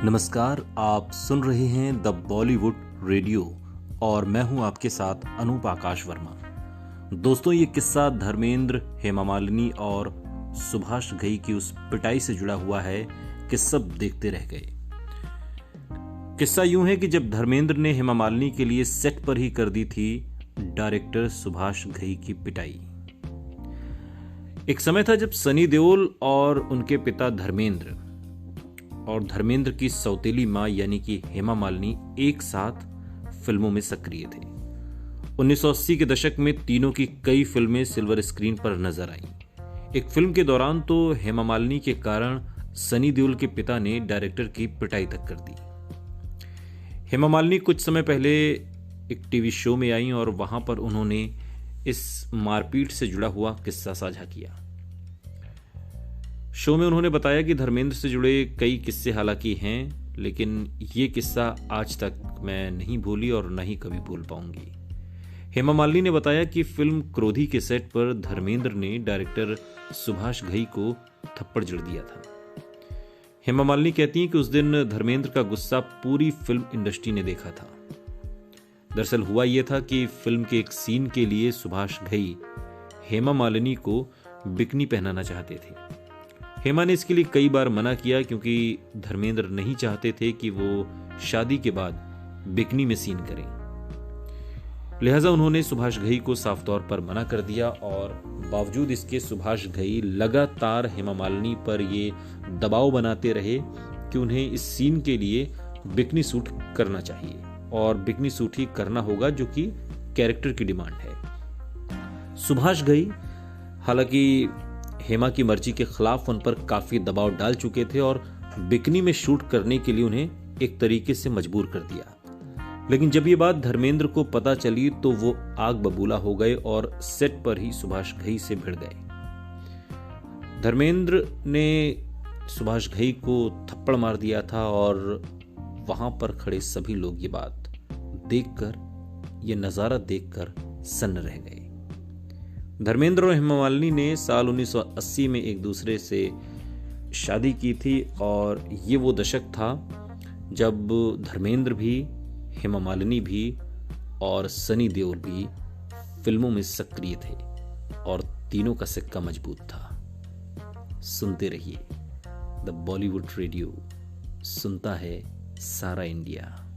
नमस्कार, आप सुन रहे हैं द बॉलीवुड रेडियो और मैं हूं आपके साथ अनूप आकाश वर्मा। दोस्तों, ये किस्सा धर्मेंद्र, हेमा मालिनी और सुभाष घई की उस पिटाई से जुड़ा हुआ है कि सब देखते रह गए। किस्सा यूं है कि जब धर्मेंद्र ने हेमा मालिनी के लिए सेट पर ही कर दी थी डायरेक्टर सुभाष घई की पिटाई। एक समय था जब सनी देओल और उनके पिता धर्मेंद्र और धर्मेंद्र की सौतेली मां यानी कि हेमा मालिनी एक साथ फिल्मों में सक्रिय थे। 1980 के दशक में तीनों की कई फिल्में सिल्वर स्क्रीन पर नजर आईं। एक फिल्म के दौरान तो हेमा मालिनी के कारण सनी देओल के पिता ने डायरेक्टर की पिटाई तक कर दी। हेमा मालिनी कुछ समय पहले एक टीवी शो में आई और वहां पर उन्होंने इस मारपीट से जुड़ा हुआ किस्सा साझा किया। शो में उन्होंने बताया कि धर्मेंद्र से जुड़े कई किस्से हालांकि हैं, लेकिन ये किस्सा आज तक मैं नहीं भूली और न ही कभी भूल पाऊंगी। हेमा मालिनी ने बताया कि फिल्म क्रोधी के सेट पर धर्मेंद्र ने डायरेक्टर सुभाष घई को थप्पड़ जड़ दिया था। हेमा मालिनी कहती हैं कि उस दिन धर्मेंद्र का गुस्सा पूरी फिल्म इंडस्ट्री ने देखा था। दरअसल हुआ यह था कि फिल्म के एक सीन के लिए सुभाष घई हेमा मालिनी को बिकनी पहनाना चाहते थे। हेमा ने इसके लिए कई बार मना किया क्योंकि धर्मेंद्र नहीं चाहते थे कि वो शादी के बाद बिकनी में सीन करें। लिहाजा उन्होंने सुभाष घई को साफ तौर पर मना कर दिया और बावजूद इसके सुभाष घई लगातार हेमा मालिनी पर ये दबाव बनाते रहे कि उन्हें इस सीन के लिए बिकनी सूट करना चाहिए और बिकनी सूट ही करना होगा, जो कि कैरेक्टर की डिमांड है। सुभाष घई हालांकि हेमा की मर्जी के खिलाफ उन पर काफी दबाव डाल चुके थे और बिकनी में शूट करने के लिए उन्हें एक तरीके से मजबूर कर दिया। लेकिन जब ये बात धर्मेंद्र को पता चली तो वो आग बबूला हो गए और सेट पर ही सुभाष घई से भिड़ गए। धर्मेंद्र ने सुभाष घई को थप्पड़ मार दिया था और वहां पर खड़े सभी लोग ये बात देखकर, ये नजारा देखकर सन्न रह गए। धर्मेंद्र और हेमा मालिनी ने साल 1980 में एक दूसरे से शादी की थी और ये वो दशक था जब धर्मेंद्र भी, हेमा मालिनी भी और सनी देओल भी फिल्मों में सक्रिय थे और तीनों का सिक्का मजबूत था। सुनते रहिए द बॉलीवुड रेडियो, सुनता है सारा इंडिया।